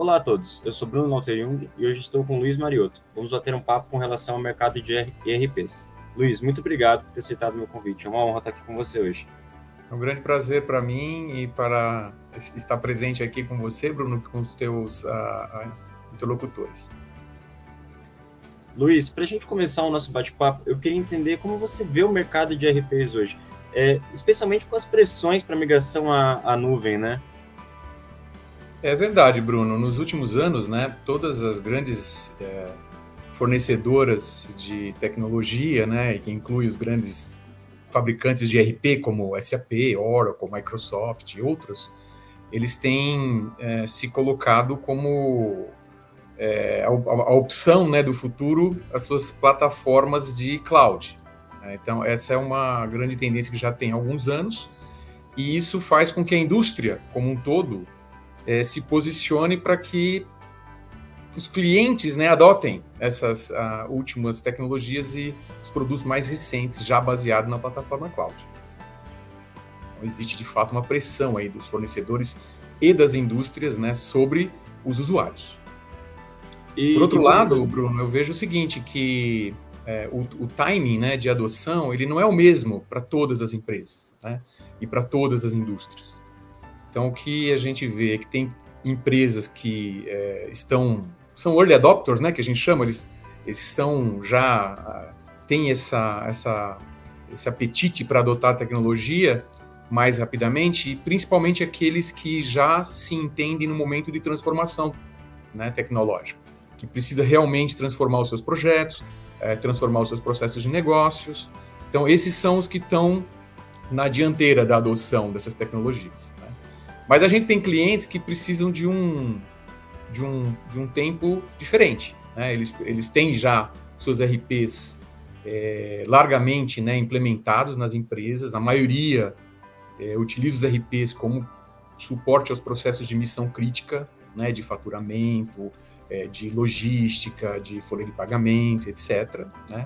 Olá a todos, eu sou Bruno Lauter-Jung e hoje estou com Luiz Mariotto. Vamos bater um papo com relação ao mercado de ERPs. Luiz, muito obrigado por ter aceitado o meu convite. É uma honra estar aqui com você hoje. É um grande prazer para mim e para estar presente aqui com você, Bruno, com os teus interlocutores. Luiz, para a gente começar o nosso bate-papo, eu queria entender como você vê o mercado de ERPs hoje, especialmente com as pressões para migração à nuvem, né? É verdade, Bruno. Nos últimos anos, né, todas as grandes fornecedoras de tecnologia, né, que inclui os grandes fabricantes de ERP como SAP, Oracle, Microsoft e outros, eles têm se colocado como a opção, né, do futuro, as suas plataformas de cloud. Então, essa é uma grande tendência que já tem há alguns anos, e isso faz com que a indústria, como um todo, se posicione para que os clientes, né, adotem essas últimas tecnologias e os produtos mais recentes, já baseados na plataforma cloud. Então, existe, de fato, uma pressão aí dos fornecedores e das indústrias, né, sobre os usuários. Por outro lado, Bruno, eu vejo o seguinte, que o timing, né, de adoção, ele não é o mesmo para todas as empresas, né, e para todas as indústrias. Então, o que a gente vê é que tem empresas que são early adopters, né, que a gente chama, eles estão já, têm esse apetite para adotar a tecnologia mais rapidamente, e principalmente aqueles que já se entendem no momento de transformação, né, tecnológica, que precisa realmente transformar os seus projetos, transformar os seus processos de negócios. Então, esses são os que estão na dianteira da adoção dessas tecnologias, né? Mas a gente tem clientes que precisam de um tempo diferente, né? Eles têm já seus RPs largamente, né, implementados nas empresas. A maioria utiliza os RPs como suporte aos processos de missão crítica, né, de faturamento, de logística, de folha de pagamento, etc., né?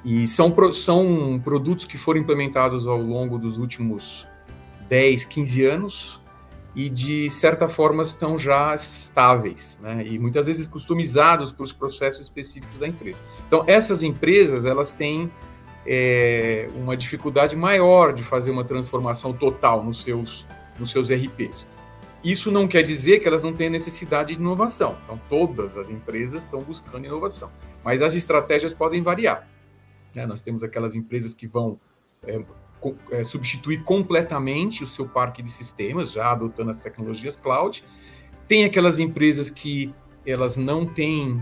E são produtos que foram implementados ao longo dos últimos 10, 15 anos e, de certa forma, estão já estáveis, né? E muitas vezes customizados para os processos específicos da empresa. Então, essas empresas, elas têm uma dificuldade maior de fazer uma transformação total nos seus RPs. Isso não quer dizer que elas não tenham necessidade de inovação. Então, todas as empresas estão buscando inovação, mas as estratégias podem variar. Nós temos aquelas empresas que vão substituir completamente o seu parque de sistemas, já adotando as tecnologias cloud. Tem aquelas empresas que elas não têm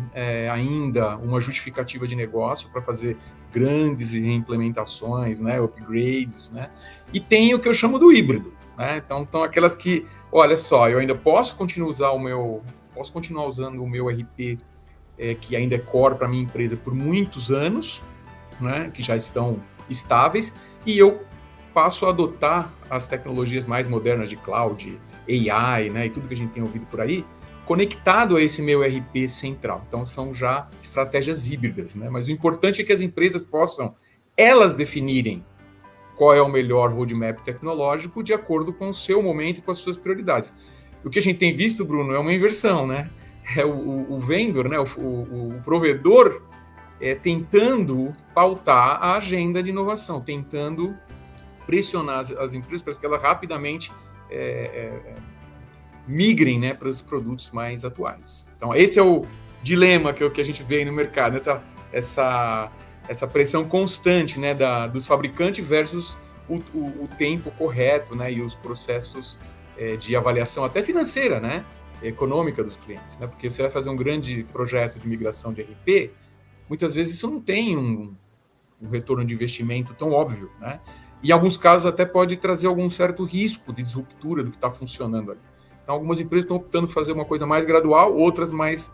ainda uma justificativa de negócio para fazer grandes implementações, né, upgrades, né? E tem o que eu chamo do híbrido, né? Então, aquelas que, olha só, eu ainda posso continuar usando o meu RP, que ainda é core para minha empresa por muitos anos, né, que já estão estáveis, e eu passo a adotar as tecnologias mais modernas de cloud, AI, né, e tudo que a gente tem ouvido por aí, conectado a esse meu RP central. Então, são já estratégias híbridas, né? Mas o importante é que as empresas possam, elas definirem qual é o melhor roadmap tecnológico de acordo com o seu momento e com as suas prioridades. O que a gente tem visto, Bruno, é uma inversão, né? É o vendor, né, o provedor, tentando pautar a agenda de inovação, tentando pressionar as empresas para que elas rapidamente migrem, né, para os produtos mais atuais. Então, esse é o dilema que a gente vê aí no mercado, essa pressão constante, né, dos fabricantes versus o tempo correto, né, e os processos de avaliação até financeira, né, econômica dos clientes, né, porque você vai fazer um grande projeto de migração de RP, muitas vezes isso não tem um retorno de investimento tão óbvio, né? Em alguns casos até pode trazer algum certo risco de disruptura do que está funcionando ali. Então, algumas empresas estão optando por fazer uma coisa mais gradual, outras mais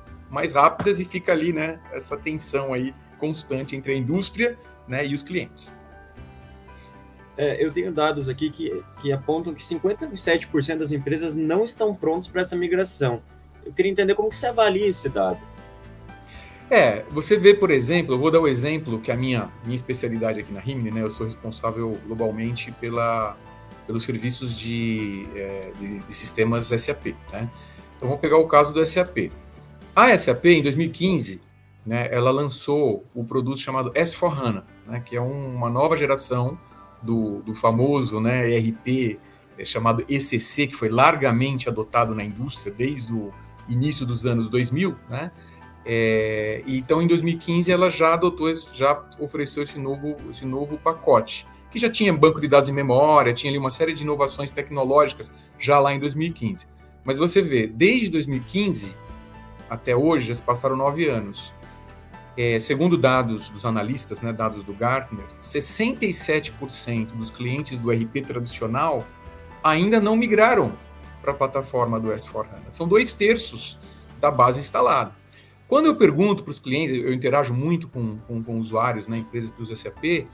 rápidas, e fica ali, né, essa tensão aí constante entre a indústria, né, e os clientes. Eu tenho dados aqui que apontam que 57% das empresas não estão prontas para essa migração. Eu queria entender como que você avalia esse dado. Você vê, por exemplo, eu vou dar o exemplo que a minha especialidade aqui na Rimini, né, eu sou responsável globalmente pelos serviços de sistemas SAP, né? Então, vamos pegar o caso do SAP. A SAP, em 2015, né, ela lançou o produto chamado S/4HANA, né, que é uma nova geração do famoso, né, ERP chamado ECC, que foi largamente adotado na indústria desde o início dos anos 2000, né? Então, em 2015, ela já ofereceu esse novo pacote, que já tinha banco de dados em memória, tinha ali uma série de inovações tecnológicas já lá em 2015. Mas você vê, desde 2015 até hoje, já se passaram 9 anos. Segundo dados dos analistas, né, dados do Gartner, 67% dos clientes do ERP tradicional ainda não migraram para a plataforma do S/4HANA. São 2/3 da base instalada. Quando eu pergunto para os clientes, eu interajo muito com usuários, né, empresas do SAP,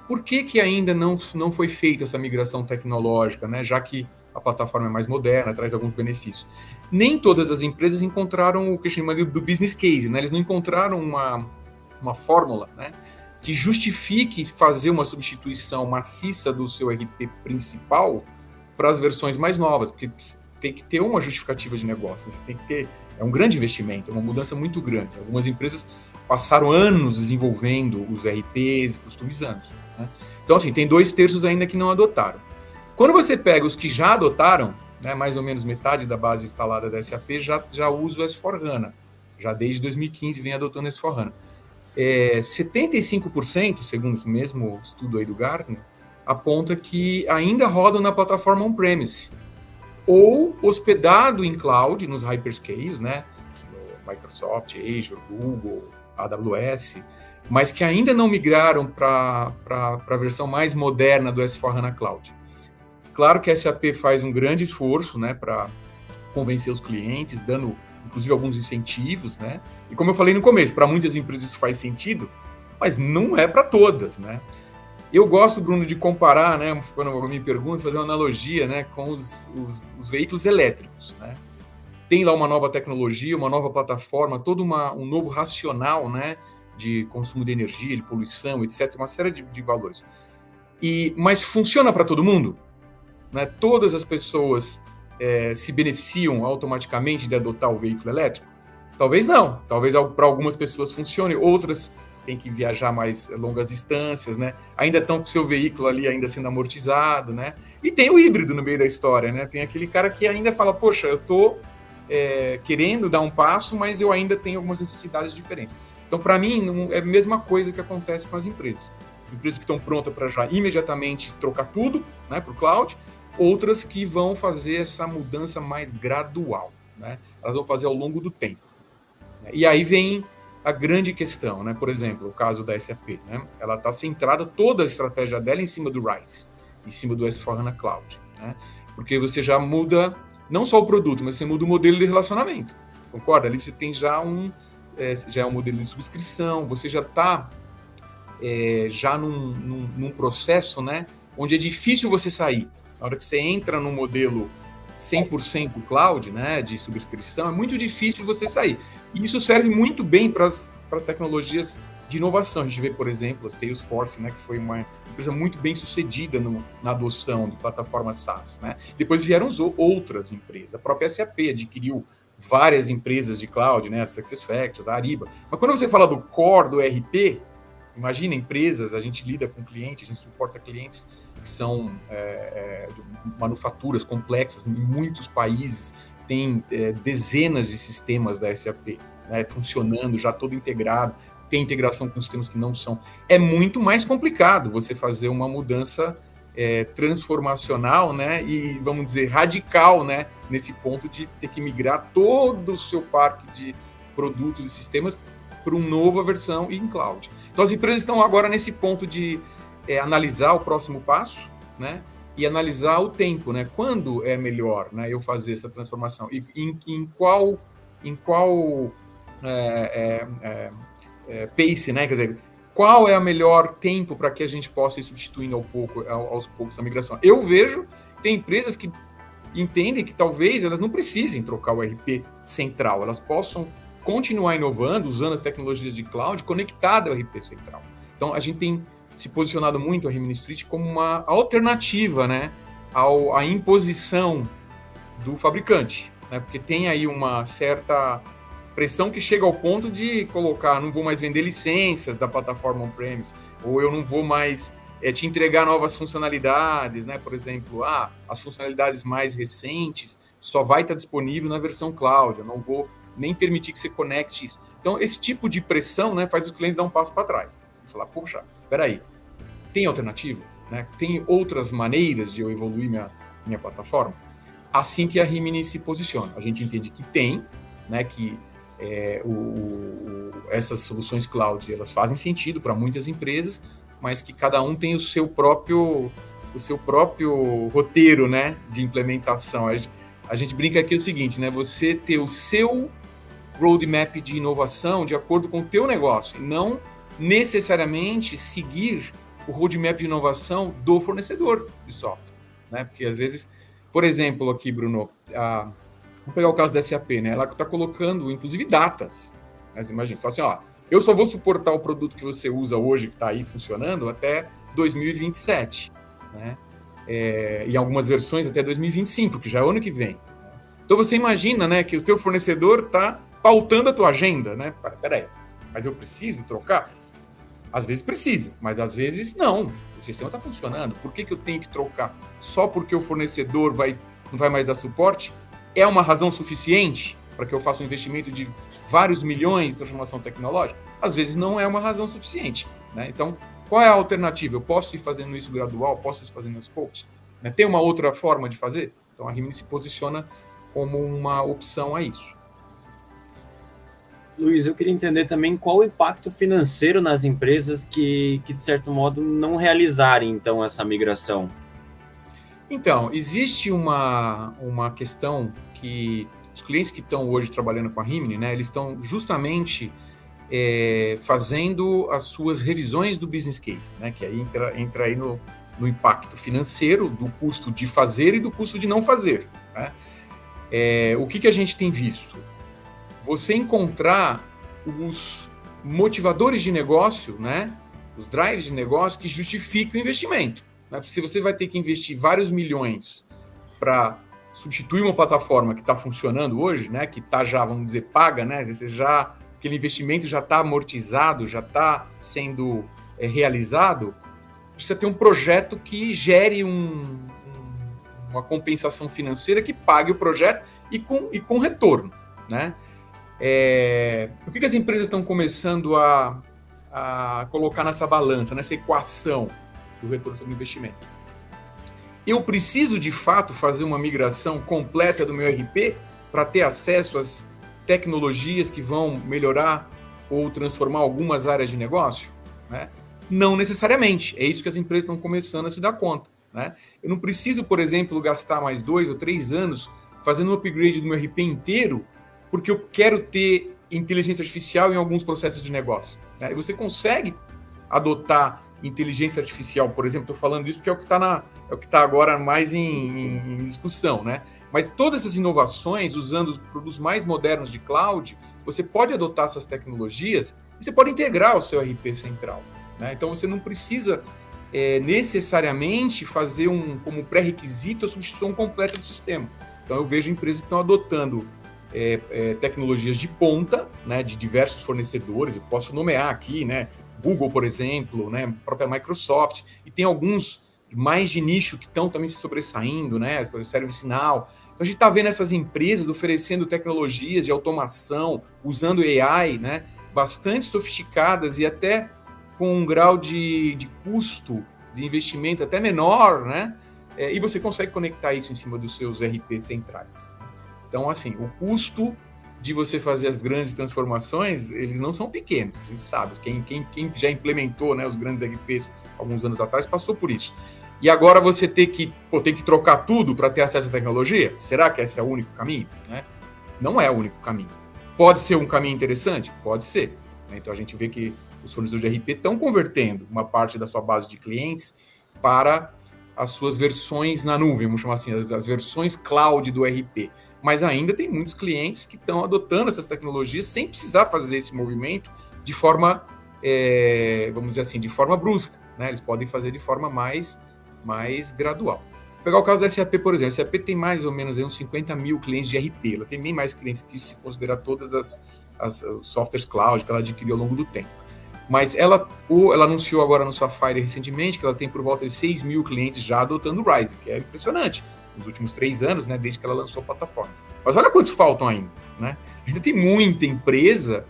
por que ainda não foi feita essa migração tecnológica, né, já que a plataforma é mais moderna, traz alguns benefícios. Nem todas as empresas encontraram o que chama do business case, né, eles não encontraram uma fórmula, né, que justifique fazer uma substituição maciça do seu ERP principal para as versões mais novas, porque tem que ter uma justificativa de negócio, você tem que ter, é um grande investimento, é uma mudança muito grande. Algumas empresas passaram anos desenvolvendo os ERPs e customizando, né? Então, assim, tem 2/3 ainda que não adotaram. Quando você pega os que já adotaram, né, mais ou menos metade da base instalada da SAP já usa o S/4HANA, já desde 2015 vem adotando o S/4HANA. 75%, segundo esse mesmo estudo aí do Gartner, aponta que ainda rodam na plataforma on-premise, ou hospedado em cloud, nos hyperscales, né, no Microsoft, Azure, Google, AWS, mas que ainda não migraram para a versão mais moderna do S/4HANA Cloud. Claro que a SAP faz um grande esforço, né, para convencer os clientes, dando, inclusive, alguns incentivos, né, e como eu falei no começo, para muitas empresas isso faz sentido, mas não é para todas, né. Eu gosto, Bruno, de comparar, né, quando eu me pergunto, fazer uma analogia, né, com os veículos elétricos, né. Tem lá uma nova tecnologia, uma nova plataforma, todo um novo racional, né, de consumo de energia, de poluição, etc., uma série de valores. Mas funciona para todo mundo? Né? Todas as pessoas se beneficiam automaticamente de adotar o veículo elétrico? Talvez não. Talvez para algumas pessoas funcione, outras têm que viajar mais longas distâncias, né? Ainda estão com o seu veículo ali ainda sendo amortizado, né? E tem o híbrido no meio da história, né? Tem aquele cara que ainda fala, poxa, eu estou querendo dar um passo, mas eu ainda tenho algumas necessidades diferentes. Então, para mim, não é a mesma coisa que acontece com as empresas. Empresas que estão prontas para já imediatamente trocar tudo, né, para o cloud, outras que vão fazer essa mudança mais gradual, né? Elas vão fazer ao longo do tempo. E aí vem a grande questão, né? Por exemplo, o caso da SAP, né? Ela está centrada toda a estratégia dela em cima do RISE, em cima do S/4HANA Cloud, né? Porque você já muda não só o produto, mas você muda o modelo de relacionamento, concorda? Ali você tem já é um modelo de subscrição, você já está já num processo, né, onde é difícil você sair. Na hora que você entra no modelo 100% cloud, né, de subscrição, é muito difícil você sair. E isso serve muito bem para as tecnologias de inovação. A gente vê, por exemplo, a Salesforce, né, que foi uma empresa muito bem sucedida na adoção de plataformas SaaS, né? Depois vieram outras empresas. A própria SAP adquiriu várias empresas de cloud, né, a SuccessFactors, a Ariba. Mas quando você fala do core do ERP, imagina empresas, a gente lida com clientes, a gente suporta clientes que são manufaturas complexas em muitos países, tem dezenas de sistemas da SAP, né, funcionando, já todo integrado, tem integração com sistemas que não são. É muito mais complicado você fazer uma mudança transformacional, né, e, vamos dizer, radical, né, nesse ponto de ter que migrar todo o seu parque de produtos e sistemas para uma nova versão em cloud. Então, as empresas estão agora nesse ponto de analisar o próximo passo, né, e analisar o tempo, né, quando é melhor, né, eu fazer essa transformação, e em qual pace, né, quer dizer, qual é o melhor tempo para que a gente possa ir substituindo aos poucos a migração. Eu vejo que tem empresas que entendem que talvez elas não precisem trocar o ERP central, elas possam continuar inovando, usando as tecnologias de cloud conectada ao ERP central. Então, a gente tem se posicionado muito a Rimini Street como uma alternativa, né, à imposição do fabricante. né? Porque tem aí uma certa pressão que chega ao ponto de colocar, não vou mais vender licenças da plataforma on-premise, ou eu não vou mais te entregar novas funcionalidades, né? Por exemplo, as funcionalidades mais recentes só vai estar disponível na versão cloud, eu não vou nem permitir que você conecte isso. Então, esse tipo de pressão, né, faz os clientes dar um passo para trás. Falar, poxa, peraí, tem alternativa? Né? Tem outras maneiras de eu evoluir minha plataforma? Assim que a Rimini se posiciona. A gente entende que tem, né, que essas soluções cloud elas fazem sentido para muitas empresas, mas que cada um tem o seu próprio roteiro, né, de implementação. A gente brinca aqui o seguinte, né, você ter o seu roadmap de inovação de acordo com o teu negócio, e não necessariamente seguir o roadmap de inovação do fornecedor de software, né? Porque às vezes, por exemplo, aqui, Bruno, vamos pegar o caso da SAP, né? Ela está colocando, inclusive, datas. Mas imagina, você fala assim, eu só vou suportar o produto que você usa hoje, que está aí funcionando, até 2027, né? Em algumas versões até 2025, que já é o ano que vem. Então você imagina, né, que o teu fornecedor está pautando a tua agenda, né? Peraí, mas eu preciso trocar? Às vezes precisa, mas às vezes não. O sistema está funcionando. Por que eu tenho que trocar? Só porque o fornecedor não vai mais dar suporte? É uma razão suficiente para que eu faça um investimento de vários milhões de transformação tecnológica? Às vezes não é uma razão suficiente, né? Então, qual é a alternativa? Eu posso ir fazendo isso gradual? Posso ir fazendo aos poucos? Né? Tem uma outra forma de fazer? Então, a Rimini se posiciona como uma opção a isso. Luiz, eu queria entender também qual o impacto financeiro nas empresas que de certo modo, não realizarem, então, essa migração. Então, existe uma questão que os clientes que estão hoje trabalhando com a Rimini, né, eles estão justamente fazendo as suas revisões do business case, né, que aí entra aí no impacto financeiro, do custo de fazer e do custo de não fazer, né? O que a gente tem visto? Você encontrar os motivadores de negócio, né, os drives de negócio que justificam o investimento. Né? Se você vai ter que investir vários milhões para substituir uma plataforma que está funcionando hoje, né, que está já, vamos dizer, paga, né, aquele investimento já está amortizado, já está sendo realizado, precisa ter um projeto que gere uma compensação financeira que pague o projeto e com retorno, né? O que as empresas estão começando a colocar nessa balança, nessa equação do retorno sobre o investimento? Eu preciso, de fato, fazer uma migração completa do meu ERP para ter acesso às tecnologias que vão melhorar ou transformar algumas áreas de negócio? Né? Não necessariamente. É isso que as empresas estão começando a se dar conta. Né? Eu não preciso, por exemplo, gastar mais 2 ou 3 anos fazendo um upgrade do meu ERP inteiro porque eu quero ter inteligência artificial em alguns processos de negócio. Né? E você consegue adotar inteligência artificial, por exemplo, estou falando isso porque é o que está agora mais em discussão, né? Mas todas essas inovações, usando os produtos mais modernos de cloud, você pode adotar essas tecnologias e você pode integrar o seu ERP central. Né? Então você não precisa necessariamente fazer como pré-requisito a substituição completa do sistema. Então eu vejo empresas que estão adotando tecnologias de ponta, né, de diversos fornecedores. Eu posso nomear aqui, né, Google, por exemplo, né, a própria Microsoft, e tem alguns mais de nicho que estão também se sobressaindo, né, por exemplo, ServiceNow. Então a gente está vendo essas empresas oferecendo tecnologias de automação, usando AI, né, bastante sofisticadas e até com um grau de custo de investimento até menor, né, e você consegue conectar isso em cima dos seus ERP centrais. Então, assim, o custo de você fazer as grandes transformações, eles não são pequenos, a gente sabe. Quem já implementou, né, os grandes ERPs alguns anos atrás passou por isso. E agora você tem que trocar tudo para ter acesso à tecnologia? Será que esse é o único caminho? Né? Não é o único caminho. Pode ser um caminho interessante? Pode ser. Então a gente vê que os fornecedores de ERP estão convertendo uma parte da sua base de clientes para as suas versões na nuvem, vamos chamar assim, as versões cloud do ERP. Mas ainda tem muitos clientes que estão adotando essas tecnologias sem precisar fazer esse movimento de forma, vamos dizer assim, de forma brusca. Né? Eles podem fazer de forma mais gradual. Vou pegar o caso da SAP, por exemplo. A SAP tem mais ou menos aí uns 50 mil clientes de RP. Ela tem bem mais clientes que isso, se considerar todas as softwares cloud que ela adquiriu ao longo do tempo. Mas ela anunciou agora no Sapphire recentemente que ela tem por volta de 6 mil clientes já adotando o RISE, que é impressionante, nos últimos 3 anos, né, desde que ela lançou a plataforma. Mas olha quantos faltam ainda, né? Ainda tem muita empresa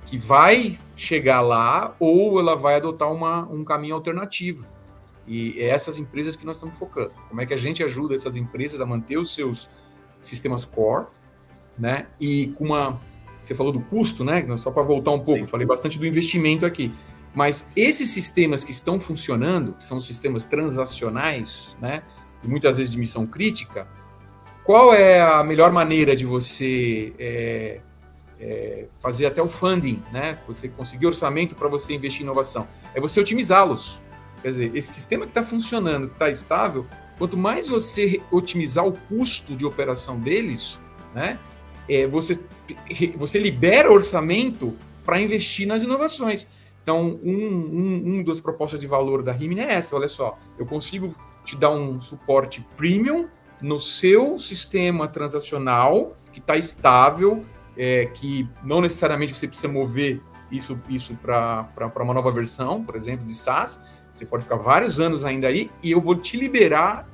que vai chegar lá ou ela vai adotar um caminho alternativo. E é essas empresas que nós estamos focando. Como é que a gente ajuda essas empresas a manter os seus sistemas core, né? E com você falou do custo, né? Só para voltar um pouco, eu falei bastante do investimento aqui. Mas esses sistemas que estão funcionando, que são os sistemas transacionais, né? E muitas vezes de missão crítica, qual é a melhor maneira de você fazer até o funding, né? Você conseguir orçamento para você investir em inovação? É você otimizá-los. Quer dizer, esse sistema que está funcionando, que está estável, quanto mais você otimizar o custo de operação deles, né? Você libera orçamento para investir nas inovações. Então, uma das propostas de valor da Rimini é essa, olha só, eu consigo te dar um suporte premium no seu sistema transacional, que está estável, que não necessariamente você precisa mover isso para uma nova versão, por exemplo, de SaaS, você pode ficar vários anos ainda aí, e eu vou te liberar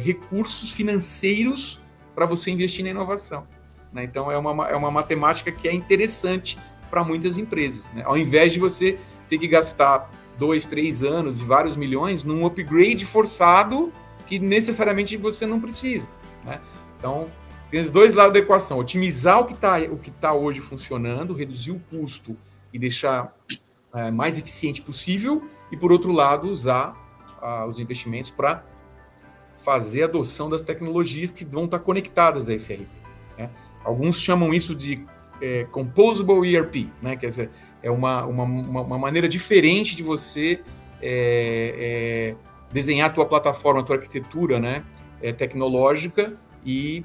recursos financeiros para você investir na inovação, né? Então, é uma matemática que é interessante para muitas empresas, né? Ao invés de você ter que gastar 2, 3 anos e vários milhões num upgrade forçado que necessariamente você não precisa, né? Então, tem os dois lados da equação: otimizar o que tá hoje funcionando, reduzir o custo e deixar mais eficiente possível, e, por outro lado, usar os investimentos para fazer a adoção das tecnologias que vão estar conectadas a esse ERP, né? Alguns chamam isso de Composable ERP, né? Quer dizer, é uma maneira diferente de você desenhar a tua plataforma, a tua arquitetura, né, tecnológica, e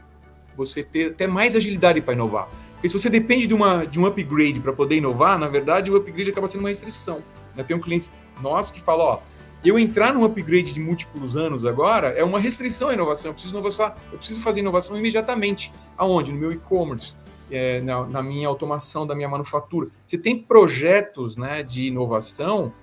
você ter até mais agilidade para inovar. Porque se você depende de um upgrade para poder inovar, na verdade, o upgrade acaba sendo uma restrição, né? Tem um cliente nosso que fala, ó, eu entrar num upgrade de múltiplos anos agora é uma restrição à inovação. Eu preciso fazer inovação imediatamente. Aonde? No meu e-commerce, na minha automação da minha manufatura. Você tem projetos, né, de inovação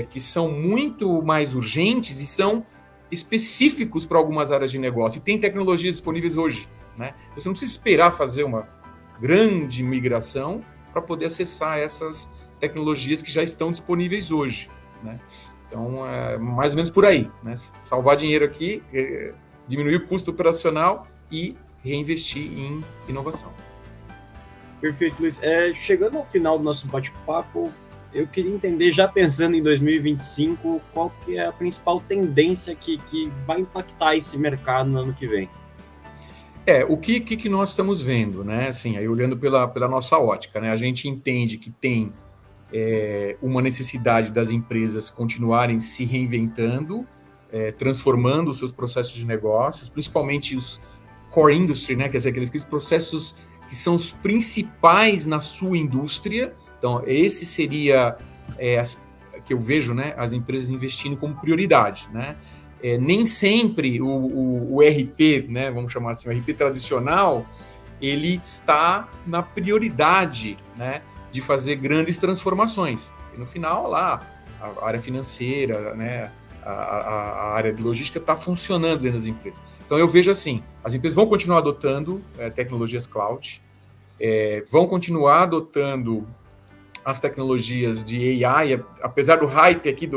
que são muito mais urgentes e são específicos para algumas áreas de negócio. E tem tecnologias disponíveis hoje, né? Então, você não precisa esperar fazer uma grande migração para poder acessar essas tecnologias que já estão disponíveis hoje, né? Então, é mais ou menos por aí, né? Salvar dinheiro aqui, diminuir o custo operacional e reinvestir em inovação. Perfeito, Luiz. Chegando ao final do nosso bate-papo, eu queria entender, já pensando em 2025, qual que é a principal tendência que vai impactar esse mercado no ano que vem? O que nós estamos vendo, né? Assim, aí olhando pela nossa ótica, né? A gente entende que tem uma necessidade das empresas continuarem se reinventando, transformando os seus processos de negócios, principalmente os core industry, né? Quer dizer, aqueles processos que são os principais na sua indústria. Então, esse seria que eu vejo, né, as empresas investindo como prioridade, né? Nem sempre o RP, né, vamos chamar assim, o RP tradicional, ele está na prioridade, né, de fazer grandes transformações. E no final, lá, a área financeira, né, a área de logística está funcionando dentro das empresas. Então, eu vejo assim, as empresas vão continuar adotando tecnologias cloud, vão continuar adotando as tecnologias de AI, apesar do hype aqui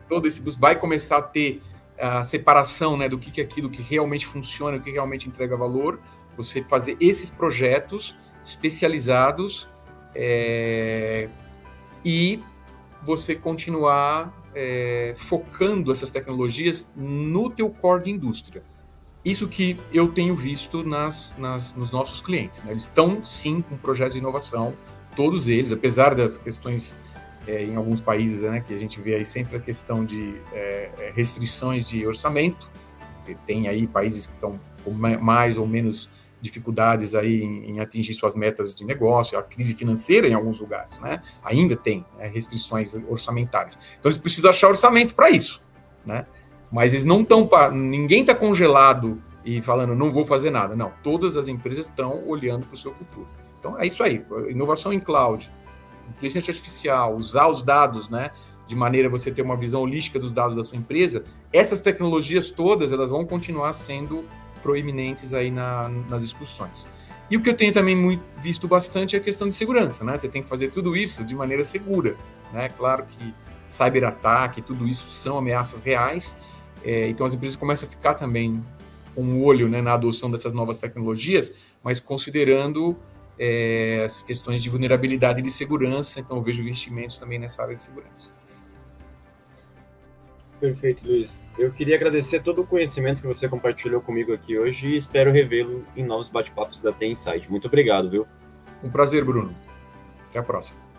todo esse boost, vai começar a ter a separação, né, do que é aquilo que realmente funciona, o que realmente entrega valor, você fazer esses projetos especializados e você continuar focando essas tecnologias no teu core de indústria. Isso que eu tenho visto nos nossos clientes, né? Eles estão, sim, com projetos de inovação, todos eles, apesar das questões em alguns países, né, que a gente vê aí sempre a questão de restrições de orçamento. Tem aí países que estão com mais ou menos dificuldades aí em atingir suas metas de negócio, a crise financeira em alguns lugares, né? Ainda tem restrições orçamentárias. Então, eles precisam achar orçamento para isso, né? Mas eles não estão, ninguém está congelado e falando, não vou fazer nada. Não, todas as empresas estão olhando para o seu futuro. Então, é isso aí. Inovação em cloud, inteligência artificial, usar os dados, né, de maneira a você ter uma visão holística dos dados da sua empresa, essas tecnologias todas, elas vão continuar sendo proeminentes aí nas discussões. E o que eu tenho também visto bastante é a questão de segurança, né? Você tem que fazer tudo isso de maneira segura, né? Claro que cyberataque, tudo isso são ameaças reais, então as empresas começam a ficar também com o olho, né, na adoção dessas novas tecnologias, mas considerando as questões de vulnerabilidade e de segurança, então eu vejo investimentos também nessa área de segurança. Perfeito, Luiz. Eu queria agradecer todo o conhecimento que você compartilhou comigo aqui hoje e espero revê-lo em novos bate-papos da T Insight. Muito obrigado, viu? Um prazer, Bruno. Até a próxima.